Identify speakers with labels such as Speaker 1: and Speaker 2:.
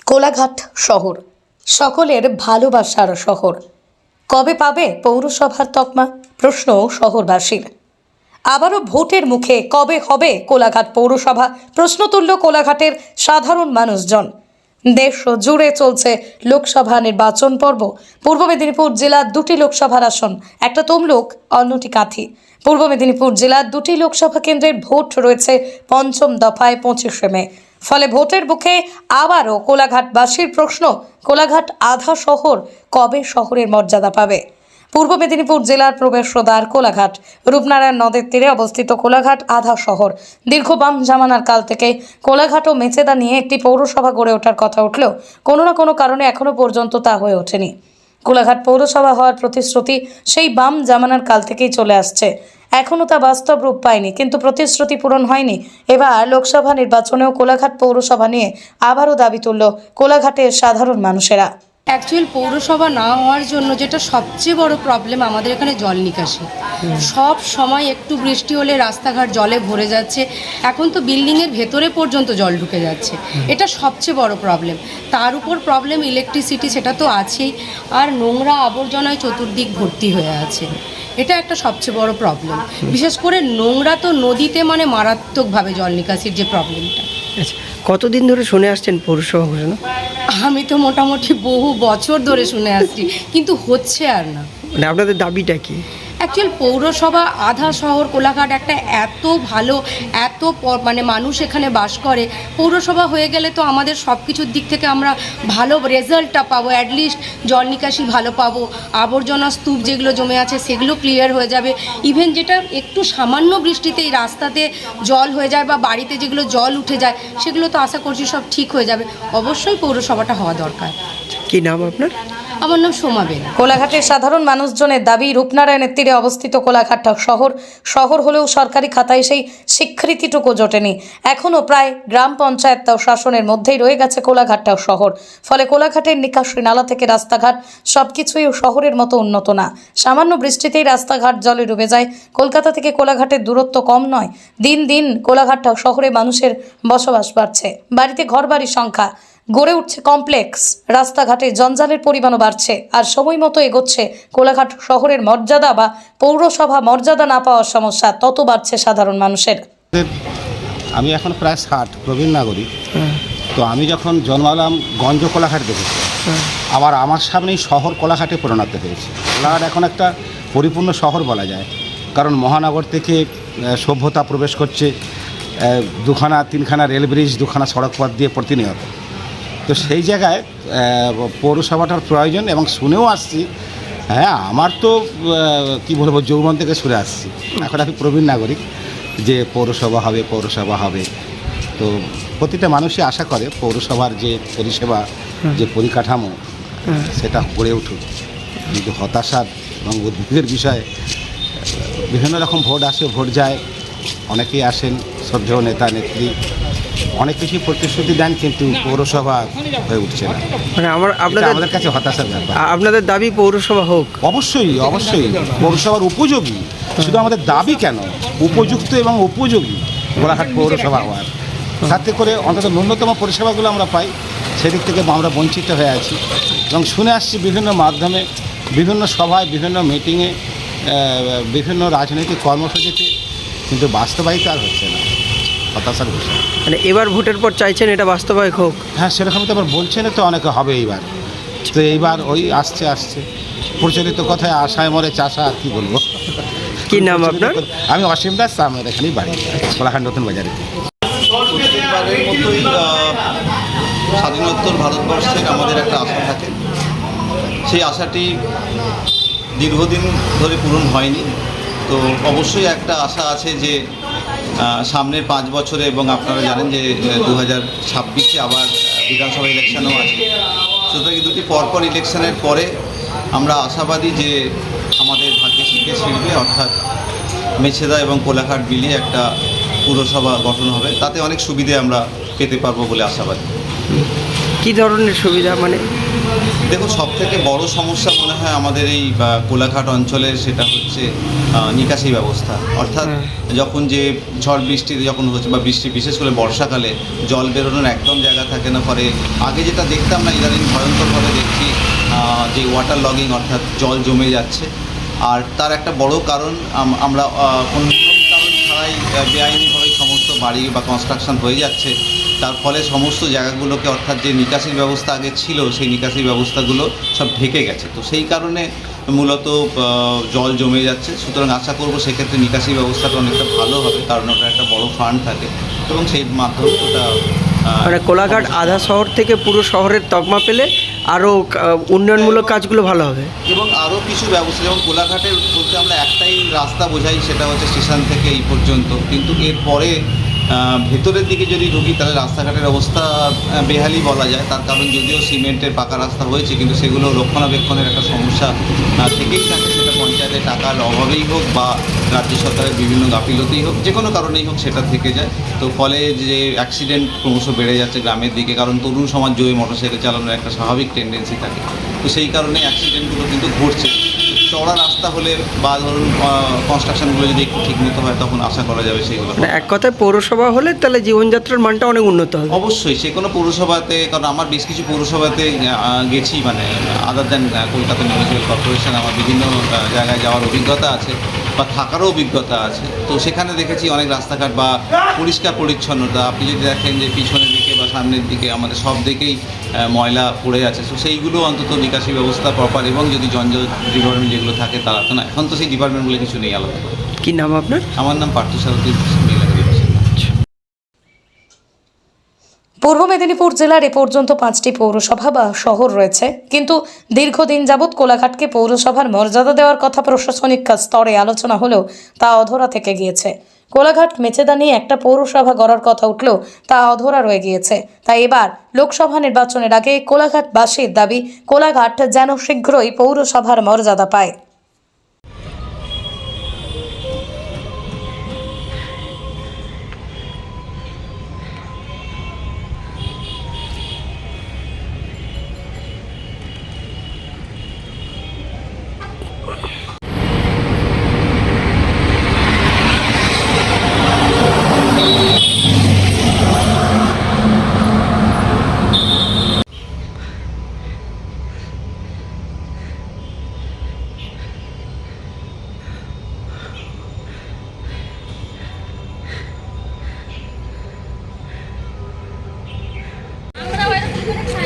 Speaker 1: কোলাঘাট শহর সকলের ভালোবাসার শহর। কবে পাবে পৌরসভার তকমা? প্রশ্ন শহরবাসীর। আবারও ভোটের মুখে কবে হবে কোলাঘাট পৌরসভা? প্রশ্ন তুলল কোলাঘাটের সাধারণ মানুষজন। দেশ জুড়ে চলছে লোকসভা নির্বাচন পর্ব। পূর্ব মেদিনীপুর জেলার দুটি লোকসভার আসন, একটা তমলুক, অন্যটি কাঁথি। পূর্ব মেদিনীপুর জেলার দুটি লোকসভা কেন্দ্রের ভোট রয়েছে পঞ্চম দফায় 25শে মে। ফলে ভোটের মুখে আবারও কোলাঘাটবাসীর প্রশ্ন, কোলাঘাট আধা শহর কবে শহরের মর্যাদা পাবে? পূর্ব মেদিনীপুর জেলার প্রবেশদ্বার কোলাঘাট। রূপনারায়ণ নদের তীরে অবস্থিত কোলাঘাট আধা শহর। দীর্ঘ বাম জামানার কাল থেকে কোলাঘাট ও মেচেদা নিয়ে একটি পৌরসভা গড়ে ওঠার কথা উঠলেও কোনো না কোনো কারণে এখনও পর্যন্ত তা হয়ে ওঠেনি। কোলাঘাট পৌরসভা হওয়ার প্রতিশ্রুতি সেই বাম জামানার কাল থেকেই চলে আসছে, এখনও তা বাস্তব রূপ পায়নি, কিন্তু প্রতিশ্রুতি পূরণ হয়নি। এবার লোকসভা নির্বাচনেও কোলাঘাট পৌরসভা নিয়ে আবারও দাবি তুলল কোলাঘাটের সাধারণ মানুষেরা।
Speaker 2: অ্যাকচুয়াল পৌরসভা না হওয়ার জন্য যেটা সবচেয়ে বড় প্রবলেম আমাদের এখানে জল নিকাশি। সব সময় একটু বৃষ্টি হলে রাস্তাঘাট জলে ভরে যাচ্ছে, এখন তো বিল্ডিংয়ের ভেতরে পর্যন্ত জল ঢুকে যাচ্ছে, এটা সবচেয়ে বড় প্রবলেম। তার উপর প্রবলেম ইলেকট্রিসিটি, সেটা তো আছেই, আর নোংরা আবর্জনায় চতুর্দিক ভর্তি হয়ে আছে, এটা একটা সবচেয়ে বড় প্রবলেম। বিশেষ করে নোংরা তো নদীতে, মানে মারাত্মকভাবে জল নিকাশির যে প্রবলেমটা।
Speaker 3: আচ্ছা, কতদিন ধরে শুনে আসছেন পৌরসভা ঘোষণা?
Speaker 2: আমি তো মোটামুটি বহু বছর ধরে শুনে আসছি, কিন্তু হচ্ছে আর না।
Speaker 3: মানে আপনাদের দাবিটা কি?
Speaker 2: অ্যাকচুয়াল পৌরসভা আধা শহর কোলাঘাট একটা এত ভালো, মানে মানুষ এখানে বাস করে, পৌরসভা হয়ে গেলে তো আমাদের সব কিছুর দিক থেকে আমরা ভালো রেজাল্টটা পাবো, অ্যাটলিস্ট জল নিকাশি ভালো পাবো, আবর্জনা স্তূপ যেগুলো জমে আছে সেগুলো ক্লিয়ার হয়ে যাবে। ইভেন যেটা একটু সামান্য বৃষ্টিতেই রাস্তাতে জল হয়ে যায় বা বাড়িতে যেগুলো জল উঠে যায়, সেগুলো তো আশা করছি সব ঠিক হয়ে যাবে। অবশ্যই পৌরসভাটা হওয়া দরকার।
Speaker 3: কি নাম আপনার?
Speaker 2: আমার নাম সোমা বেরা।
Speaker 1: কোলাঘাটের সাধারণ মানুষজনের দাবি, রূপনারায়ণের তীরে অবস্থিত কোলাঘাট শহর হলেও সরকারি খাতায় সেই স্বীকৃতিটুকু জোটেনি। এখনও প্রায় গ্রাম পঞ্চায়েত শাসনের মধ্যেই রয়ে গেছে কোলাঘাট শহর। ফলে কোলাঘাটের নিকাশি নালা থেকে রাস্তাঘাট সবকিছুই শহরের মতো উন্নত না। সামান্য বৃষ্টিতেই রাস্তাঘাট জলে ডুবে যায়। কলকাতা থেকে কোলাঘাটের দূরত্ব কম নয়। দিন দিন কোলাঘাট শহরে মানুষের বসবাস বাড়ছে, বাড়িতে ঘরবাড়ির সংখ্যা, গড়ে উঠছে কমপ্লেক্স, রাস্তাঘাটে জঞ্জালের পরিমাণও বাড়ছে, আর সময় মতো এগোচ্ছে কোলাঘাট শহরের মর্যাদা বা পৌরসভা মর্যাদা না পাওয়ার সমস্যা, তত বাড়ছে সাধারণ মানুষের।
Speaker 4: আমি এখন প্রায় 60, প্রবীণ নাগরিক। তো আমি যখন জন্মালাম গঞ্জ কোলাঘাট দেখেছি, আবার আমার সামনেই শহর কোলাঘাটে পরিণত হয়েছে। কোলাঘাট এখন একটা পরিপূর্ণ শহর বলা যায়, কারণ মহানগর থেকে সভ্যতা প্রবেশ করছে, 2-3খানা রেল ব্রিজ, 2খানা সড়ক পথ দিয়ে প্রতিনিয়ত। তো সেই জায়গায় পৌরসভাটার প্রয়োজন, এবং শুনেও আসছি। হ্যাঁ, আমার তো কি বলবো, যৌবন থেকে শুনে আসছি, এখন আমি প্রবীণ নাগরিক, যে পৌরসভা হবে। তো প্রতিটা মানুষই আশা করে পৌরসভার যে পরিষেবা, যে পরিকাঠামো, সেটা গড়ে উঠুক। কিন্তু হতাশার এবং উদ্বেগের বিষয়, বিভিন্ন রকম ভোট আসে, ভোট যায়, অনেকেই আসেন শ্রদ্ধেয় নেতা নেত্রী, অনেক কিছুই প্রতিশ্রুতি দেন, কিন্তু পৌরসভা হয়ে উঠছে না।
Speaker 3: মানে
Speaker 4: আমাদের কাছে হতাশার ব্যাপার।
Speaker 3: আপনাদের দাবি পৌরসভা হোক?
Speaker 4: অবশ্যই পৌরসভার উপযোগী, শুধু আমাদের দাবি কেন, উপযুক্ত এবং উপযোগী কোলাঘাট পৌরসভা হওয়ার, তাতে করে অন্তত ন্যূনতম পরিষেবাগুলো আমরা পাই। সেদিক থেকে আমরা বঞ্চিত হয়ে আছি, এবং শুনে আসছি বিভিন্ন মাধ্যমে, বিভিন্ন সভায়, বিভিন্ন মিটিংয়ে, বিভিন্ন রাজনৈতিক কর্মসূচিতে, কিন্তু বাস্তবায়িত আর হচ্ছে না। হতাশার বিষয়।
Speaker 3: মানে এবার ভোটের পর চাইছেন এটা বাস্তবায়িত হোক?
Speaker 4: হ্যাঁ, সেরকম তো আবার বলছেন, তো অনেকে হবে এইবার। তো এইবার ওই আসছে প্রচলিত কথায় আশায় মরে চাষা, আর কি বলবো।
Speaker 3: কি নাম আপনার?
Speaker 4: আমি অসীম দাস, আমার এখানেই বাড়ি, কোলাঘাট নতুন বাজারে।
Speaker 5: প্রত্যেকবারের মতোই স্বাধীনোত্তর ভারতবর্ষের আমাদের একটা আশা থাকে, সেই আশাটি দীর্ঘদিন ধরে পূরণ হয়নি। তো অবশ্যই একটা আশা আছে যে সামনের 5 বছরে, এবং আপনারা জানেন যে 2026-এ আবার বিধানসভা ইলেকশনও আছে। সুতরাং দুটি পরপর ইলেকশনের পরে আমরা আশাবাদী যে আমাদের ভাগ্যে শিখে ছিড়বে, অর্থাৎ মেছেদা এবং কোলাঘাট মিলিয়ে একটা পুরসভা গঠন হবে। তাতে অনেক সুবিধে আমরা পেতে পারবো বলে আশাবাদী।
Speaker 3: কি ধরনের সুবিধা? মানে
Speaker 5: দেখুন, সব থেকে বড় সমস্যা মনে হয় আমাদের এই কোলাঘাট অঞ্চলের, সেটা হচ্ছে নিকাশি ব্যবস্থা। অর্থাৎ যখন যে ঝড় বৃষ্টিতে যখন হচ্ছে বা বৃষ্টি, বিশেষ করে বর্ষাকালে জল বেরোনোর একদম জায়গা থাকে না। ফলে আগে যেটা দেখতাম না, ইদানিং ভয়ঙ্করভাবে দেখছি যে ওয়াটার লগিং, অর্থাৎ জল জমে যাচ্ছে। আর তার একটা বড় কারণ আমরা কোনো নিয়ম কারণ ছাড়াই বেআইনিভাবে সমস্ত বাড়ি বা কনস্ট্রাকশন হয়ে যাচ্ছে। তার ফলে সমস্ত জায়গাগুলোকে, অর্থাৎ যে নিকাশির ব্যবস্থা আগে ছিল, সেই নিকাশি ব্যবস্থাগুলো সব ঢেকে গেছে। তো সেই কারণে মূলত জল জমে যাচ্ছে। সুতরাং আশা করব সেক্ষেত্রে নিকাশি ব্যবস্থাটা অনেকটা ভালো হবে, কারণ ওটা একটা বড় ফান্ড থাকে এবং সেই মাধ্যমে ওটা
Speaker 3: মানে কোলাঘাট আধা শহর থেকে পুরো শহরের তকমা পেলে আরও উন্নয়নমূলক কাজগুলো ভালো হবে।
Speaker 5: এবং আরও কিছু ব্যবস্থা, যেমন কোলাঘাটের বলতে আমরা একটাই রাস্তা বোঝাই, সেটা হচ্ছে স্টেশন থেকে এই পর্যন্ত। কিন্তু এরপরে ভেতরের দিকে যদি ঢুকি তাহলে রাস্তাঘাটের অবস্থা বেহালি বলা যায়। তার কারণ যদিও সিমেন্টের পাকা রাস্তা হয়েছে, কিন্তু সেগুলো রক্ষণাবেক্ষণের একটা সমস্যা থেকেই থাকে। সেটা পঞ্চায়েতের টাকার অভাবেই হোক বা রাজ্য সরকারের বিভিন্ন গাফিলতিই হোক, যে কোনো কারণেই হোক, সেটা থেকে যায়। তো ফলে যে অ্যাক্সিডেন্ট ক্রমশ বেড়ে যাচ্ছে গ্রামের দিকে, কারণ তরুণ সমাজ জয়ে মোটরসাইকেল চালানোর একটা স্বাভাবিক টেন্ডেন্সি থাকে। তো সেই কারণে অ্যাক্সিডেন্টগুলো কিন্তু ঘটছে। চওড়া রাস্তা হলে বা ধরুন কনস্ট্রাকশনগুলো যদি একটু ঠিকমতো হয়, তখন আশা করা যাবে সেইগুলো।
Speaker 3: মানে এক কথায় পৌরসভা হলে তাহলে জীবনযাত্রার মানটা অনেক উন্নত হবে।
Speaker 5: অবশ্যই সে কোনো পৌরসভাতে, কারণ আমার বেশ কিছু পৌরসভাতে গেছি, মানে other than Kolkata municipal corporation, আমার বিভিন্ন জায়গায় যাওয়ার অভিজ্ঞতা আছে বা থাকারও অভিজ্ঞতা আছে। তো সেখানে দেখেছি অনেক রাস্তাঘাট বা পরিষ্কার পরিচ্ছন্নতা। আপনি যদি দেখেন যে পিছনের দিকে বা সামনের দিকে আমাদের সব দিকেই ময়লা পড়ে আছে। তো সেইগুলো অন্তত নিকাশি ব্যবস্থা প্রপার, এবং যদি জঞ্জাল ডিপার্টমেন্ট যেগুলো থাকে তারা তো না, এখন তো সেই ডিপার্টমেন্টগুলো কিছু নেই আলাদা করে।
Speaker 3: কি নাম আপনার?
Speaker 5: আমার নাম পার্থসারথী নীলাগিরি বাসিন্দা।
Speaker 1: পূর্ব মেদিনীপুর জেলার এ পর্যন্ত 5টি পৌরসভা বা শহর রয়েছে, কিন্তু দীর্ঘদিন যাবৎ কোলাঘাটকে পৌরসভার মর্যাদা দেওয়ার কথা প্রশাসনিক স্তরে আলোচনা হলেও তা অধরা থেকে গিয়েছে। কোলাঘাট মেচেদা নিয়ে একটা পৌরসভা গড়ার কথা উঠলেও তা অধরা রয়ে গিয়েছে। তাই এবার লোকসভা নির্বাচনের আগে কোলাঘাটবাসীর দাবি, কোলাঘাট যেন শীঘ্রই পৌরসভার মর্যাদা পায়।
Speaker 6: আমরা ওইরকম করে